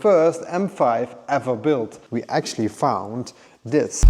first M5 ever built, we actually found this.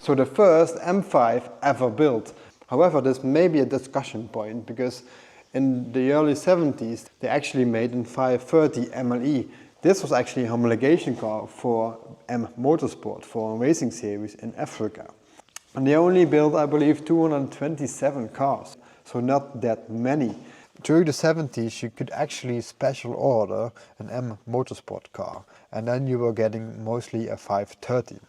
So the first M5 ever built. However, this may be a discussion point because in the early 70s they actually made an 530 MLE. This was actually a homologation car for M Motorsport, for a racing series in Africa. And they only built, I believe, 227 cars, so not that many. During the 70s you could actually special order an M Motorsport car, and then you were getting mostly a 530.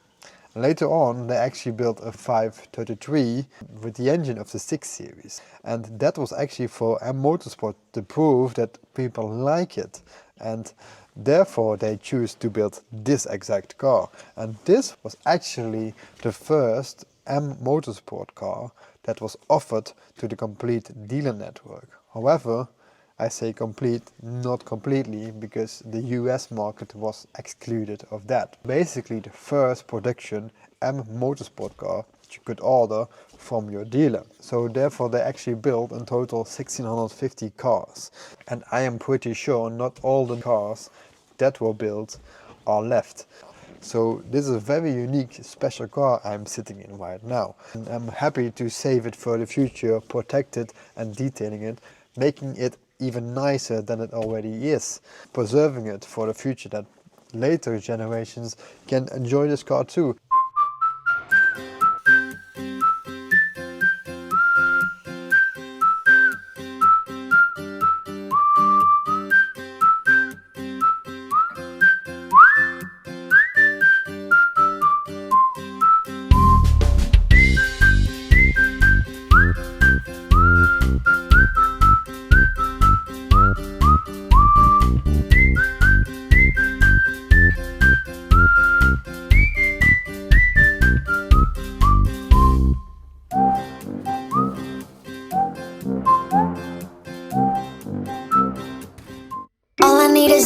Later on they actually built a 533 with the engine of the 6 series, and that was actually for M Motorsport to prove that people like it, and therefore they choose to build this exact car. And this was actually the first M Motorsport car that was offered to the complete dealer network. However, I say complete, not completely, because the US market was excluded of that. Basically the first production M Motorsport car that you could order from your dealer. So therefore they actually built in total 1650 cars. And I am pretty sure not all the cars that were built are left. So this is a very unique special car I'm sitting in right now. And I'm happy to save it for the future, protect it and detailing it, making it even nicer than it already is, preserving it for the future that later generations can enjoy this car too.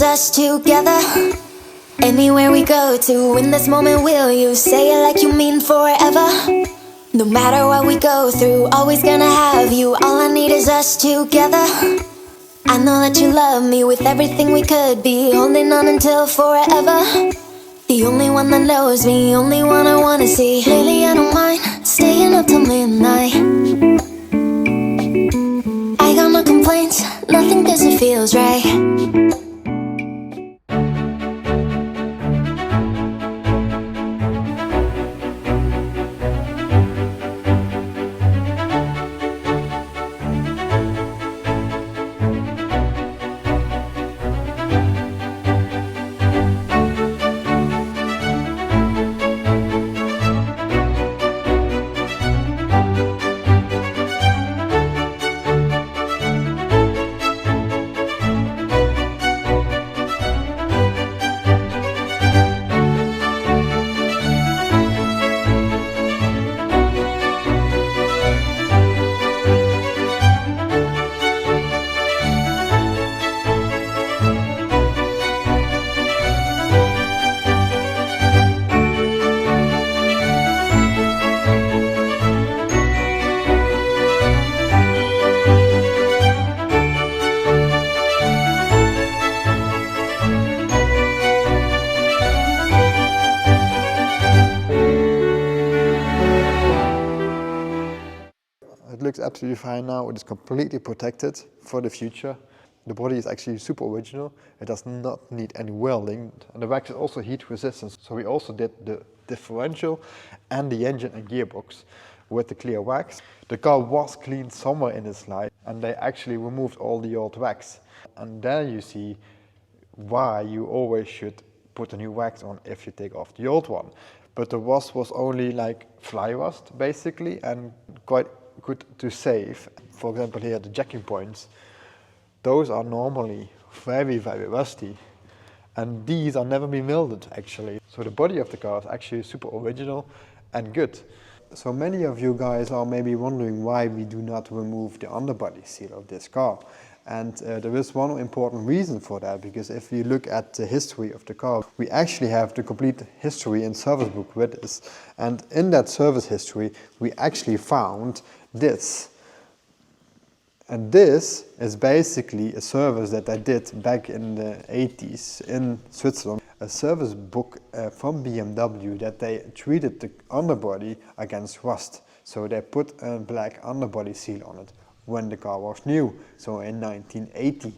Us together, anywhere we go to, in this moment will you say it like you mean forever? No matter what we go through, always gonna have you. All I need is us together. I know that you love me with everything we could be, holding on until forever. The only one that knows me, only one I wanna see. Lately I don't mind staying up till midnight. I got no complaints, nothing cause it feels right. It looks absolutely fine now. It is completely protected for the future. The body is actually super original. It does not need any welding. And the wax is also heat resistant. So we also did the differential and the engine and gearbox with the clear wax. The car was cleaned somewhere in its life and they actually removed all the old wax. And then you see why you always should put a new wax on if you take off the old one. But the rust was only like fly rust basically, and quite good to save. For example, here the jacking points, those are normally very, very rusty. and these are never been welded actually. So the body of the car is actually super original and good. So many of you guys are maybe wondering why we do not remove the underbody seal of this car. And there is one important reason for that, because if you look at the history of the car, we actually have the complete history and service book with this. And in that service history, we actually found this. And this is basically a service that I did back in the 80s in Switzerland. A service book from BMW that they treated the underbody against rust. So they put a black underbody seal on it when the car was new, so in 1980.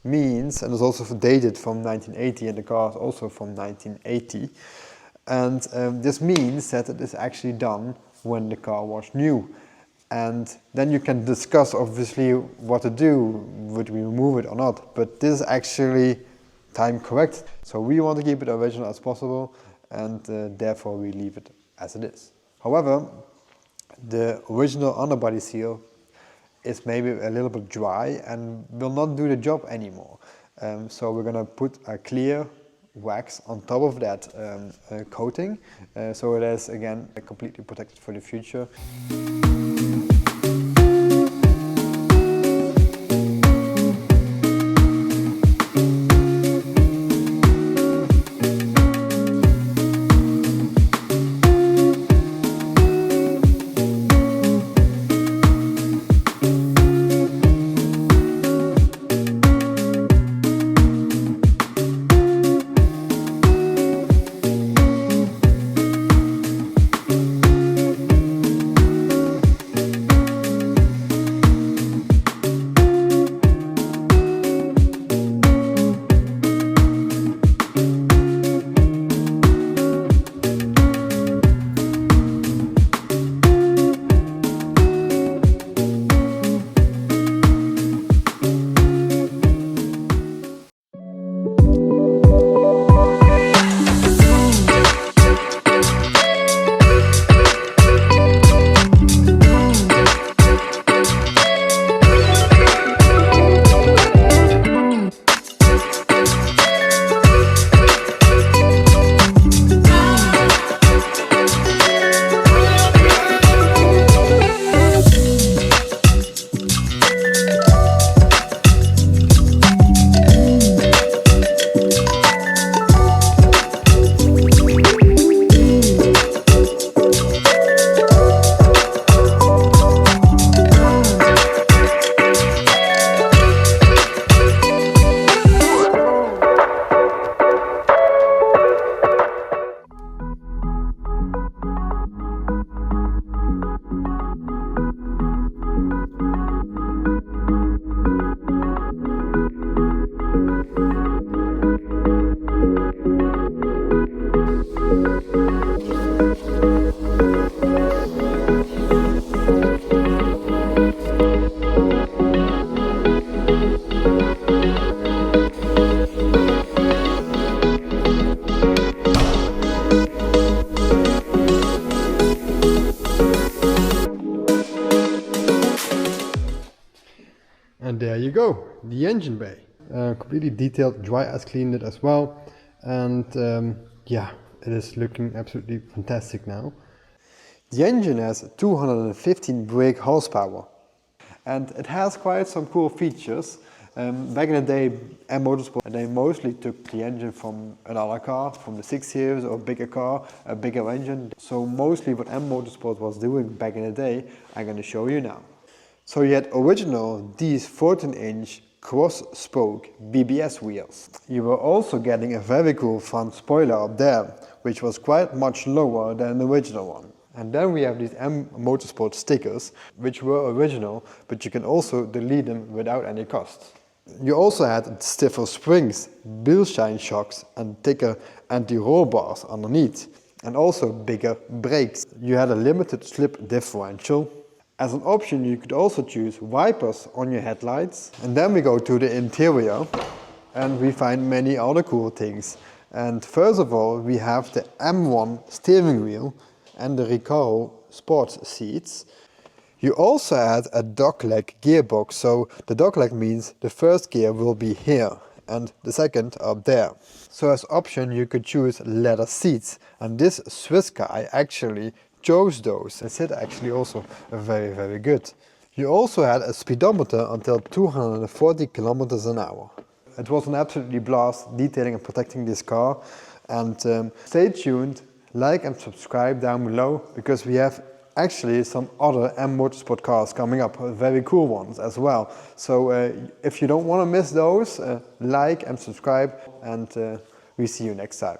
Means, and it's also dated from 1980, and the car is also from 1980. And this means that it is actually done when the car was new. And then you can discuss obviously what to do, would we remove it or not, but this is actually time correct. So we want to keep it original as possible, and therefore we leave it as it is. However, the original underbody seal is maybe a little bit dry and will not do the job anymore. So we're gonna put a clear wax on top of that coating, so it is again completely protected for the future. And there you go, the engine bay. Completely detailed, dry ice cleaned it as well. And yeah, it is looking absolutely fantastic now. The engine has 215 brake horsepower. And it has quite some cool features. Back in the day, M Motorsport, they mostly took the engine from another car, from the 6 Series or bigger car, a bigger engine. So mostly what M Motorsport was doing back in the day, I'm going to show you now. So you had original these 14-inch cross-spoke BBS wheels. You were also getting a very cool front spoiler up there, which was quite much lower than the original one. And then we have these M Motorsport stickers, which were original, but you can also delete them without any cost. You also had stiffer springs, Bilstein shocks and thicker anti-roll bars underneath, and also bigger brakes. You had a limited slip differential. As an option, you could also choose wipers on your headlights. And then we go to the interior and we find many other cool things. And first of all, we have the M1 steering wheel and the Recaro sports seats. You also add a dogleg gearbox, so the dogleg means the first gear will be here and the second up there. So as option you could choose leather seats, and this Swiss guy actually chose those. The seat actually also very good. You also had a speedometer until 240 kilometers an hour. It was an absolutely blast detailing and protecting this car, and stay tuned, like and subscribe down below, because we have actually some other M Motorsport cars coming up, very cool ones as well. So if you don't want to miss those, like and subscribe, and we see you next time.